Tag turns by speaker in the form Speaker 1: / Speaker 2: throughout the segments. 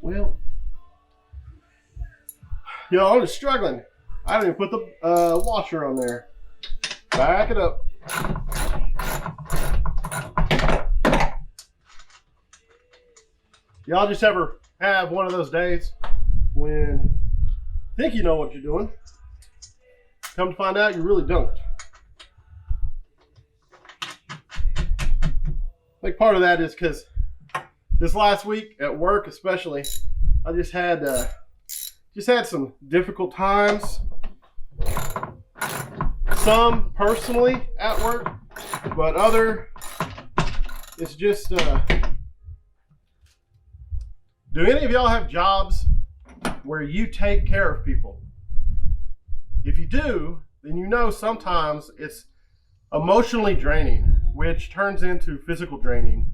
Speaker 1: Well, y'all, I'm just struggling. I didn't even put the washer on there. Back it up. Y'all just ever have one of those days when you think you know what you're doing, come to find out you really don't? I think part of that is because this last week at work especially, I just had some difficult times. Some personally at work, but other, it's just, do any of y'all have jobs where you take care of people? If you do, then you know sometimes it's emotionally draining, which turns into physical draining,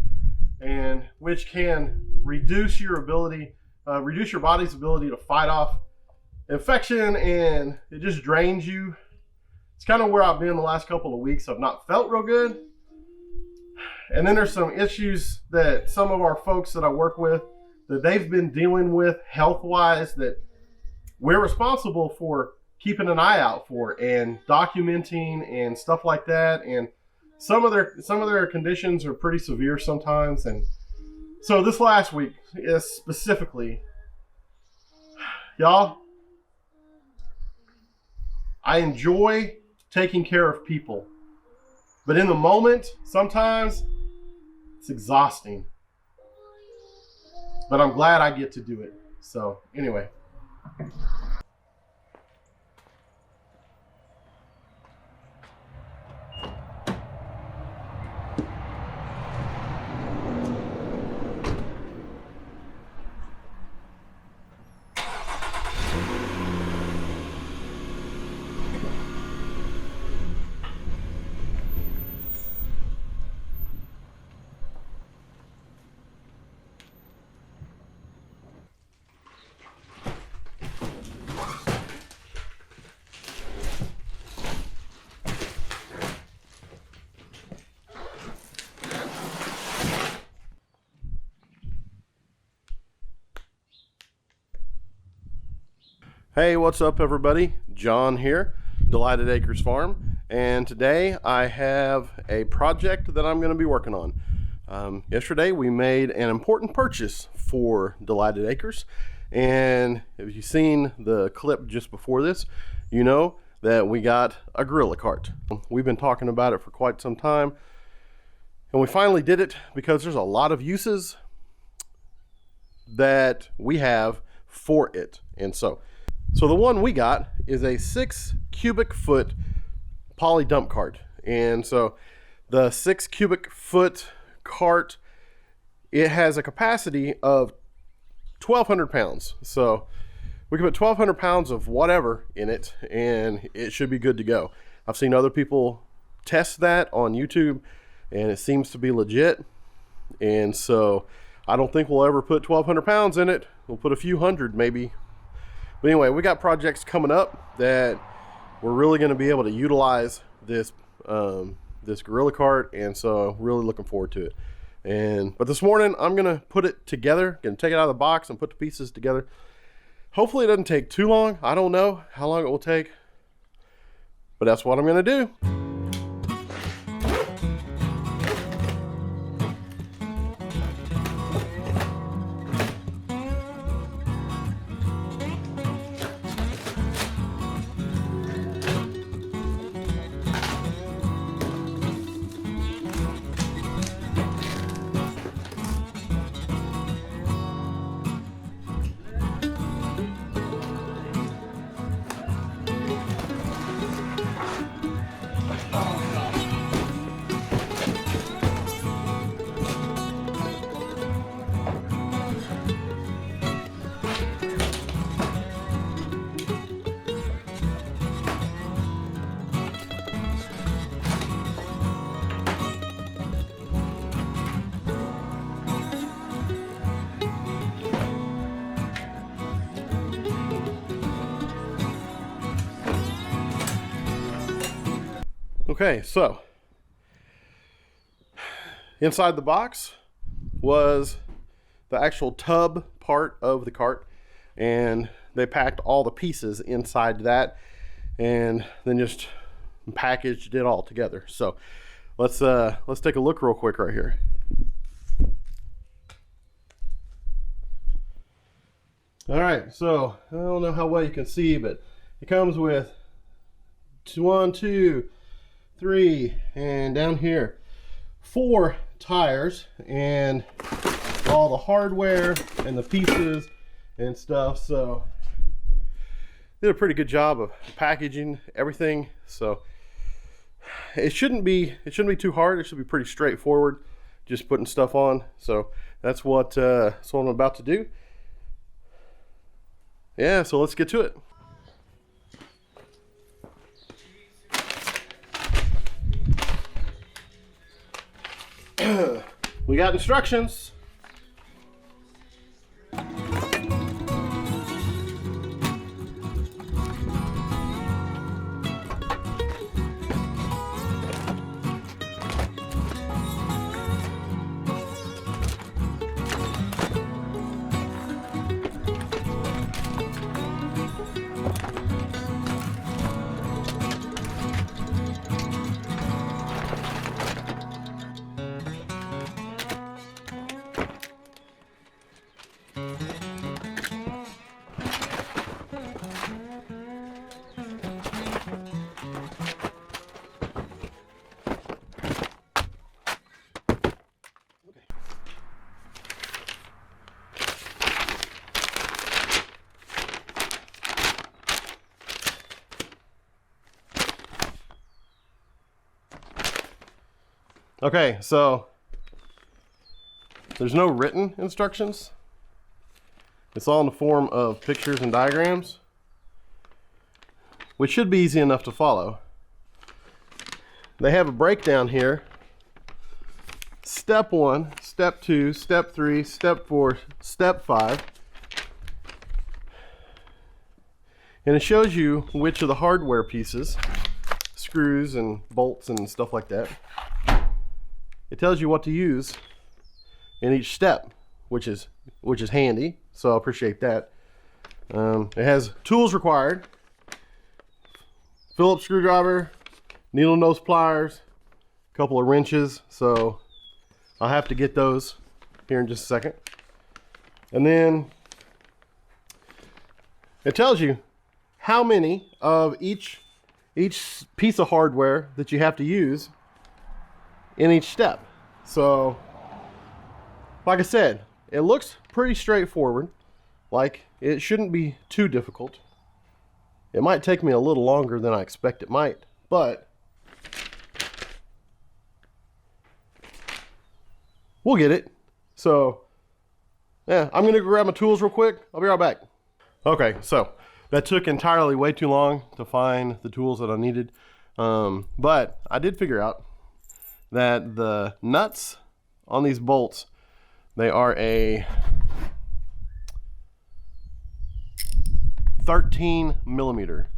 Speaker 1: and which can reduce your ability, reduce your body's ability to fight off infection, and it just drains you. It's kind of where I've been the last couple of weeks. I've not felt real good. And then there's some issues that some of our folks that I work with, that they've been dealing with health-wise, that we're responsible for keeping an eye out for and documenting and stuff like that. And some of their conditions are pretty severe sometimes. And so this last week is specifically, y'all, I enjoy taking care of people, but in the moment, sometimes it's exhausting. But I'm glad I get to do it. So anyway. Hey, what's up everybody? John here, Delighted Acres Farm, and today I have a project that I'm going to be working on. Yesterday we made an important purchase for Delighted Acres, and if you've seen the clip just before this, you know that we got a gorilla cart. We've been talking about it for quite some time, and we finally did it because there's a lot of uses that we have for it. And so the one we got is a 6 cubic foot poly dump cart. And so the 6 cubic foot cart, it has a capacity of 1,200 pounds. So we can put 1,200 pounds of whatever in it and it should be good to go. I've seen other people test that on YouTube and it seems to be legit. And so I don't think we'll ever put 1,200 pounds in it. We'll put a few hundred maybe. But anyway, we got projects coming up that we're really going to be able to utilize this this gorilla cart, and so really looking forward to it. But this morning I'm going to put it together, going to take it out of the box and put the pieces together. Hopefully it doesn't take too long. I don't know how long it will take, but that's what I'm going to do. Okay, so inside the box was the actual tub part of the cart, and they packed all the pieces inside that and then just packaged it all together. So let's take a look real quick right here. All right, so I don't know how well you can see, but it comes with 1, 2, 3, and down here 4 tires, and all the hardware and the pieces and stuff. So did a pretty good job of packaging everything. So it shouldn't be too hard. It should be pretty straightforward, just putting stuff on. So that's what I'm about to do. Yeah, so let's get to it. We got instructions. Okay, so there's no written instructions. It's all in the form of pictures and diagrams, which should be easy enough to follow. They have a breakdown here. Step 1, step 2, step 3, step 4, step 5. And it shows you which of the hardware pieces, screws and bolts and stuff like that. It tells you what to use in each step, which is handy, so I appreciate that. It has tools required: Phillips screwdriver, needle nose pliers, a couple of wrenches, so I'll have to get those here in just a second. And then it tells you how many of each piece of hardware that you have to use in each step. So like I said, it looks pretty straightforward. Like, it shouldn't be too difficult. It might take me a little longer than I expect it might, but we'll get it. So yeah, I'm gonna grab my tools real quick. I'll be right back. Okay, so that took entirely way too long to find the tools that I needed, but I did figure out that the nuts on these bolts, they are a 13 millimeter.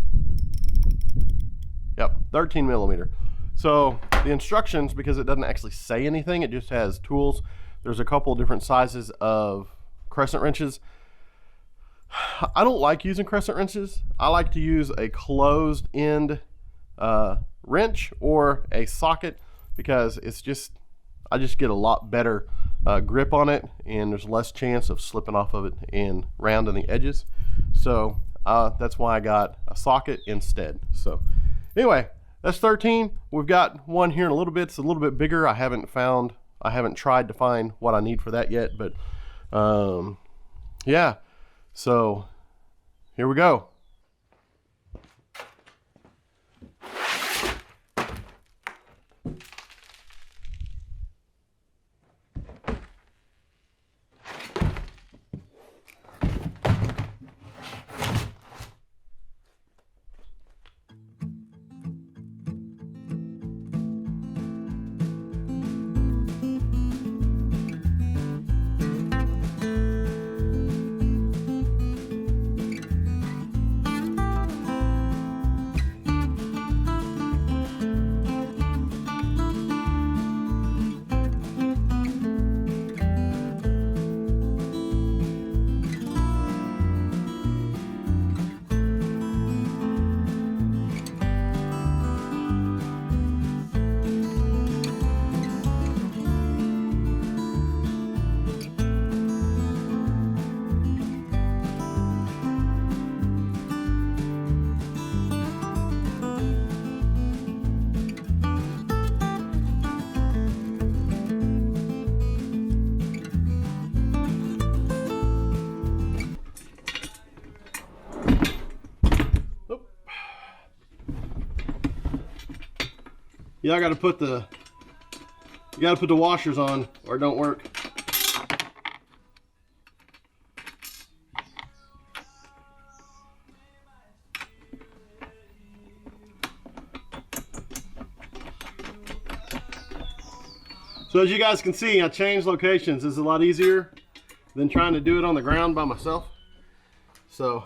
Speaker 1: Yep, 13 millimeter. So the instructions, because it doesn't actually say anything, it just has tools. There's a couple different sizes of crescent wrenches. I don't like using crescent wrenches. I like to use a closed end wrench or a socket, because I just get a lot better grip on it, and there's less chance of slipping off of it and rounding the edges. So that's why I got a socket instead. So anyway, that's 13. We've got one here in a little bit. It's a little bit bigger. I haven't tried to find what I need for that yet, but yeah. So here we go. you gotta put the washers on or it don't work. So as you guys can see, I changed locations. This is a lot easier than trying to do it on the ground by myself. So.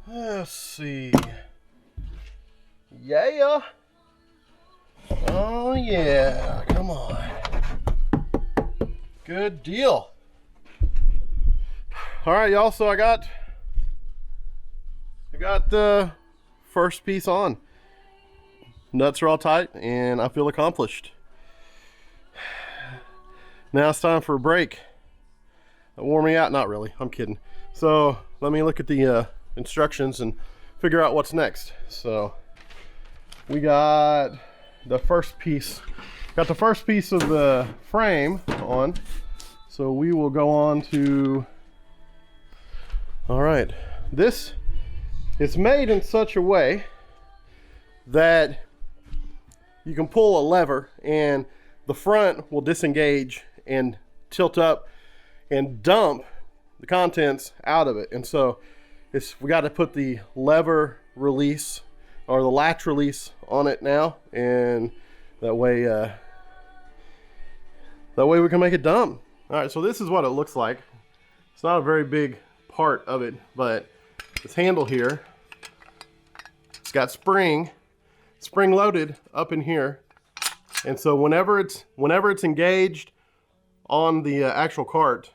Speaker 1: Let's see. Yeah. Oh yeah. Come on. Good deal. All right, y'all. So I got the first piece on. Nuts are all tight, and I feel accomplished. Now it's time for a break. Wore me out? Not really. I'm kidding. So let me look at the instructions and figure out what's next. So we got the first piece of the frame on, so we will go on to, all right, this is made in such a way that you can pull a lever and the front will disengage and tilt up and dump the contents out of it. And so we got to put the lever release or the latch release on it now, and that way we can make it dump. All right, so this is what it looks like. It's not a very big part of it, but this handle here, it's got spring loaded up in here, and so whenever it's engaged on the actual cart,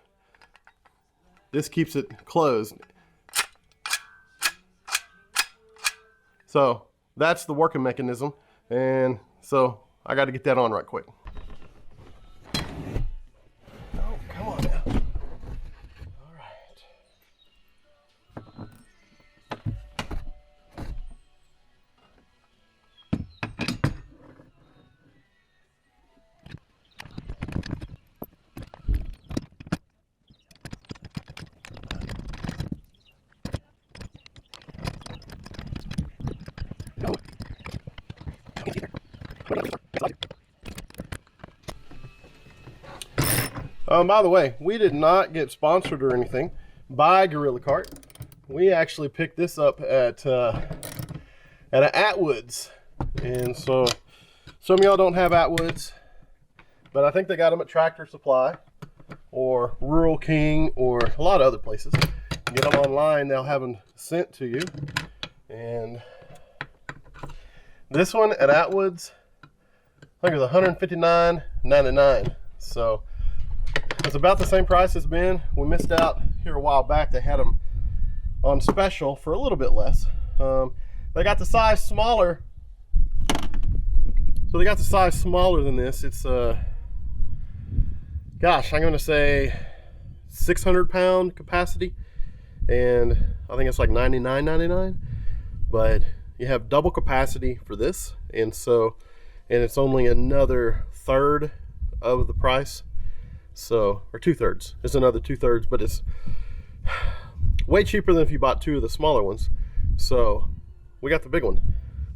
Speaker 1: this keeps it closed. So that's the working mechanism, and so I got to get that on right quick. Oh, come on now. All right. By the way, we did not get sponsored or anything by Gorilla Cart. We actually picked this up at an Atwoods, and so some of y'all don't have Atwoods, but I think they got them at Tractor Supply or Rural King or a lot of other places. You get them online, they'll have them sent to you. And this one at Atwoods, I think it was $159.99. So it's about the same price it's been. We missed out here a while back. They had them on special for a little bit less. They got the size smaller. So they got the size smaller than this. It's gosh, I'm gonna say 600-pound capacity, and I think it's like $99.99. But you have double capacity for this, and it's only another third of the price. So, or 2/3. It's another 2/3, but it's Way cheaper than if you bought 2 of the smaller ones. So we got the big one.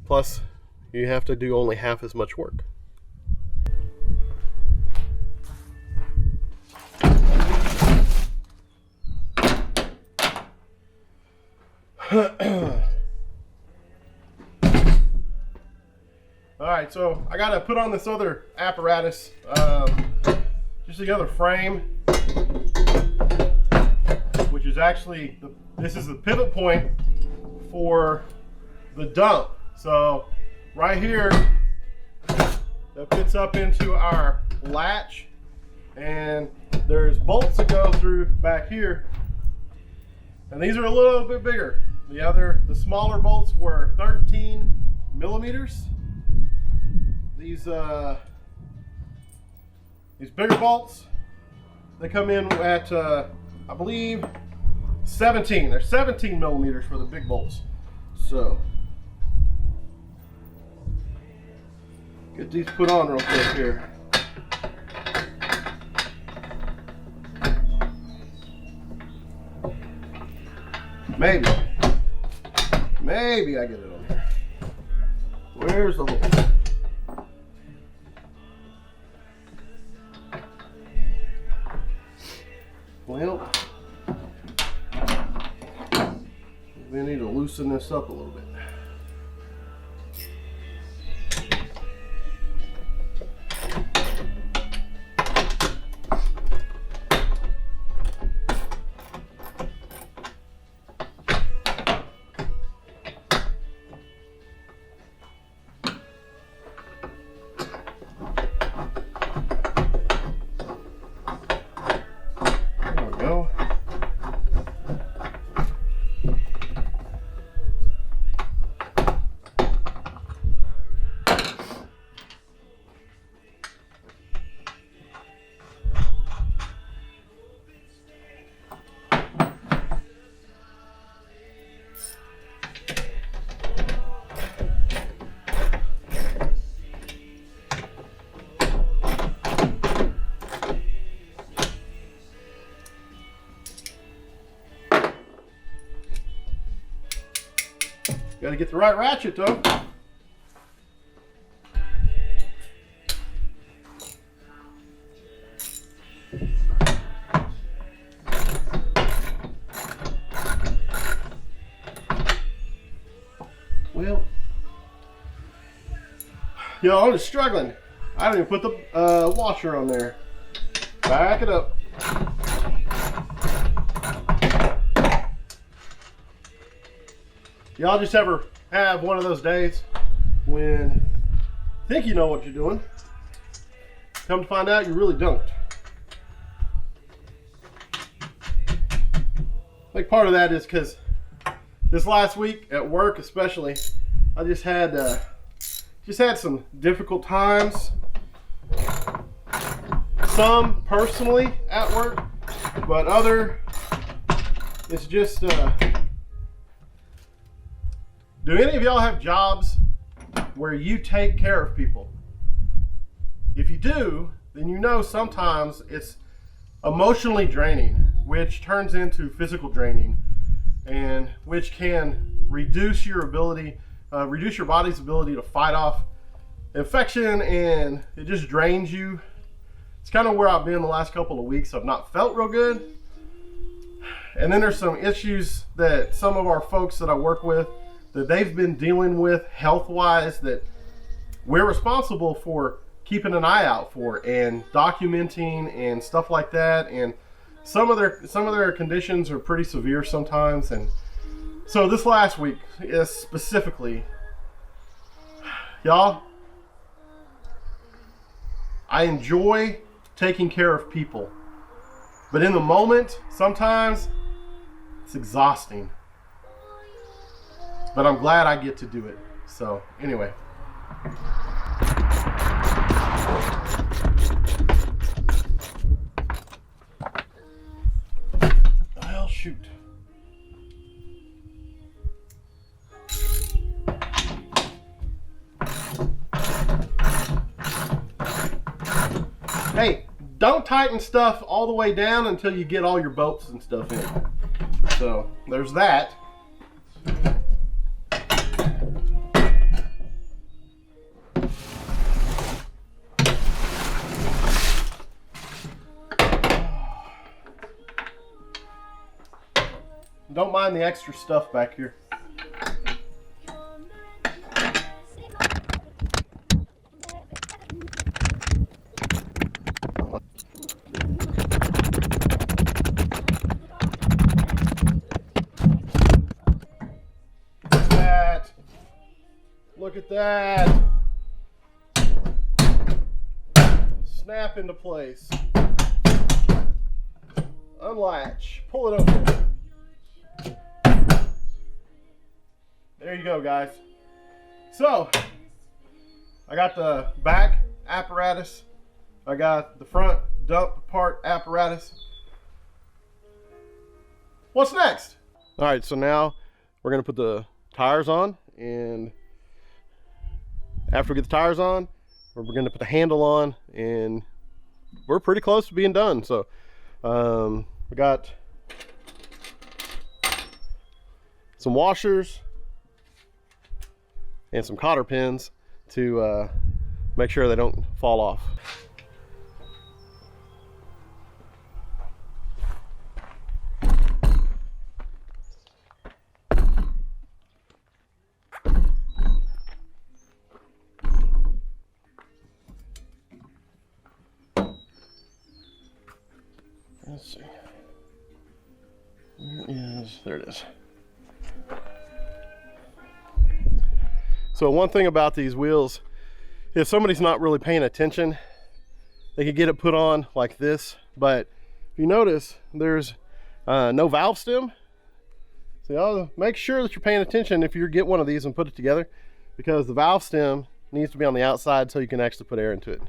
Speaker 1: Plus, you have to do only half as much work. Alright, so I gotta put on this other apparatus, just the other frame, which is actually, this is the pivot point for the dump. So right here, that fits up into our latch, and there's bolts that go through back here, and these are a little bit bigger. The smaller bolts were 13 millimeters. These bigger bolts, they come in at I believe 17. They're 17 millimeters for the big bolts. So get these put on real quick here. Maybe I get it on here. Where's the hole? Well, we need to loosen this up a little bit. Got to get the right ratchet though. Well, I'm just struggling. I didn't even put the washer on there. Back it up. Y'all just ever have one of those days when you think you know what you're doing, come to find out you really don't? Like, part of that is because this last week at work especially, I just had some difficult times. Some personally at work, but other, it's just do any of y'all have jobs where you take care of people? If you do, then you know sometimes it's emotionally draining, which turns into physical draining, and which can reduce your ability, reduce your body's ability to fight off infection, and it just drains you. It's kind of where I've been the last couple of weeks. I've not felt real good. And then there's some issues that some of our folks that I work with, that they've been dealing with health-wise, that we're responsible for keeping an eye out for and documenting and stuff like that. And some of their conditions are pretty severe sometimes. And so this last week is specifically, y'all, I enjoy taking care of people, but in the moment, sometimes it's exhausting. But I'm glad I get to do it. So anyway. Well, shoot. Hey, don't tighten stuff all the way down until you get all your bolts and stuff in. So there's that. Don't mind the extra stuff back here. Look at that. Snap into place. Unlatch. Pull it open. There you go, guys. So, I got the back apparatus. I got the front dump part apparatus. What's next? All right, so now we're gonna put the tires on, and after we get the tires on, we're gonna put the handle on, and we're pretty close to being done. So we got some washers and some cotter pins to make sure they don't fall off. Let's see. There it is. So one thing about these wheels, if somebody's not really paying attention, they could get it put on like this. But if you notice, there's no valve stem. So y'all make sure that you're paying attention if you get one of these and put it together, because the valve stem needs to be on the outside so you can actually put air into it.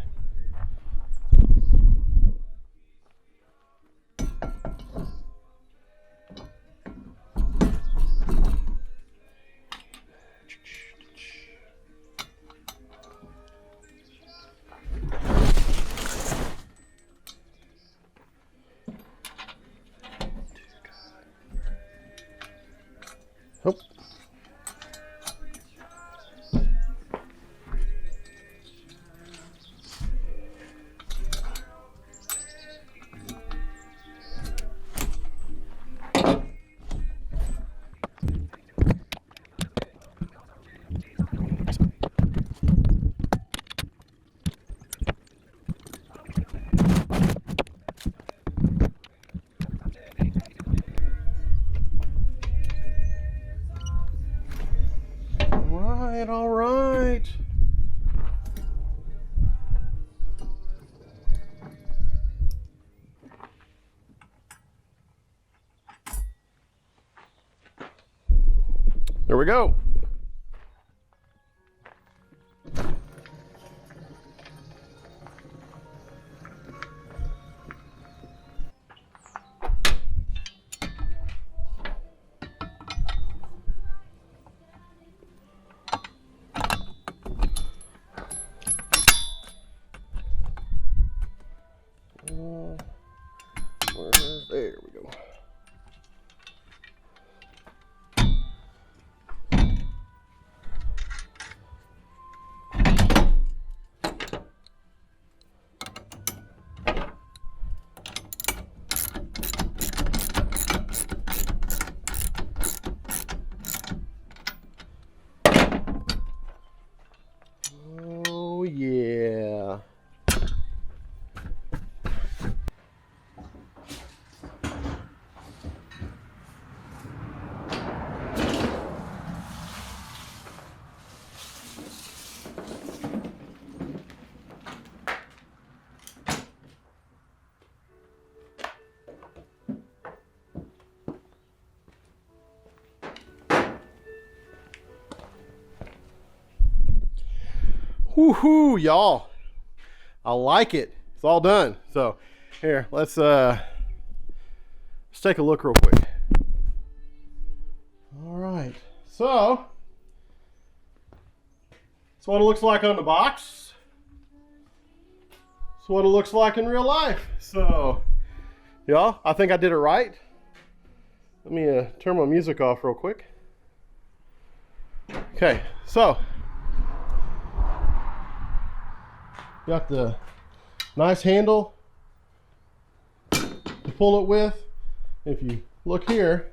Speaker 1: Oh. All right. There we go. There we go. Oh yeah. Woohoo, y'all. I like it. It's all done. So here, let's take a look real quick. All right. So that's what it looks like on the box. That's what it looks like in real life. So y'all, I think I did it right. Let me turn my music off real quick. Okay, so got the nice handle to pull it with. If you look here,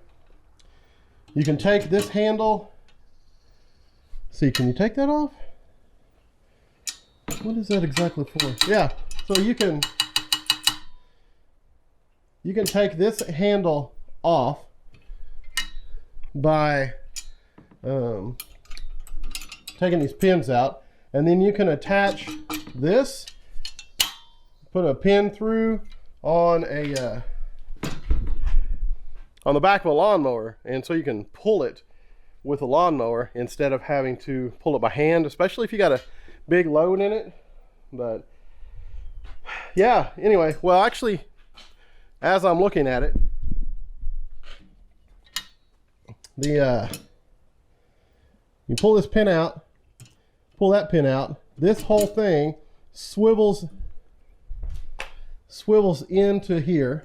Speaker 1: you can take this handle. See, can you take that off? What is that exactly for? Yeah, so you can take this handle off by taking these pins out, and then you can attach this, put a pin through on the back of a lawnmower, and so you can pull it with a lawnmower instead of having to pull it by hand, especially if you got a big load in it. But yeah, anyway, well, actually, as I'm looking at it, you pull this pin out, pull that pin out, this whole thing swivels into here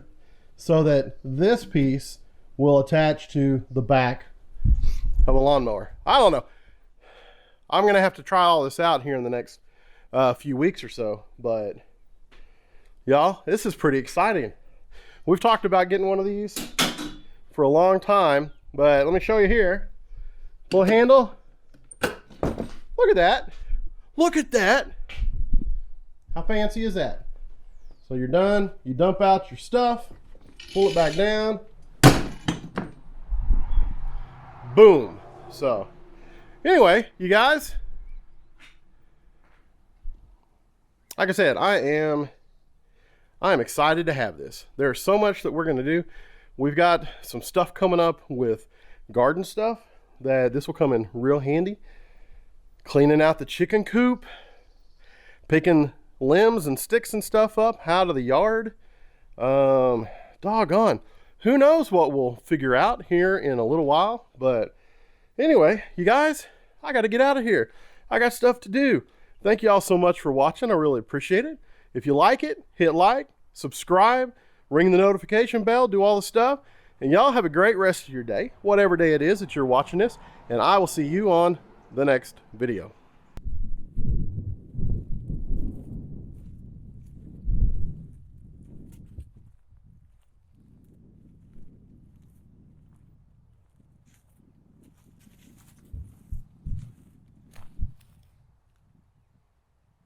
Speaker 1: so that this piece will attach to the back of a lawnmower. I don't know. I'm gonna have to try all this out here in the next few weeks or so, but y'all, this is pretty exciting. We've talked about getting one of these for a long time, but let me show you here. Little handle. Look at that. Look at that. How fancy is that? So you're done. You dump out your stuff, pull it back down. Boom. So anyway, you guys, like I said, I am excited to have this. There's so much that we're going to do. We've got some stuff coming up with garden stuff that this will come in real handy. Cleaning out the chicken coop, picking limbs and sticks and stuff up out of the yard. Doggone. Who knows what we'll figure out here in a little while. But anyway, you guys, I got to get out of here. I got stuff to do. Thank you all so much for watching. I really appreciate it. If you like it, hit like, subscribe, ring the notification bell, do all the stuff. And y'all have a great rest of your day, whatever day it is that you're watching this. And I will see you on the next video.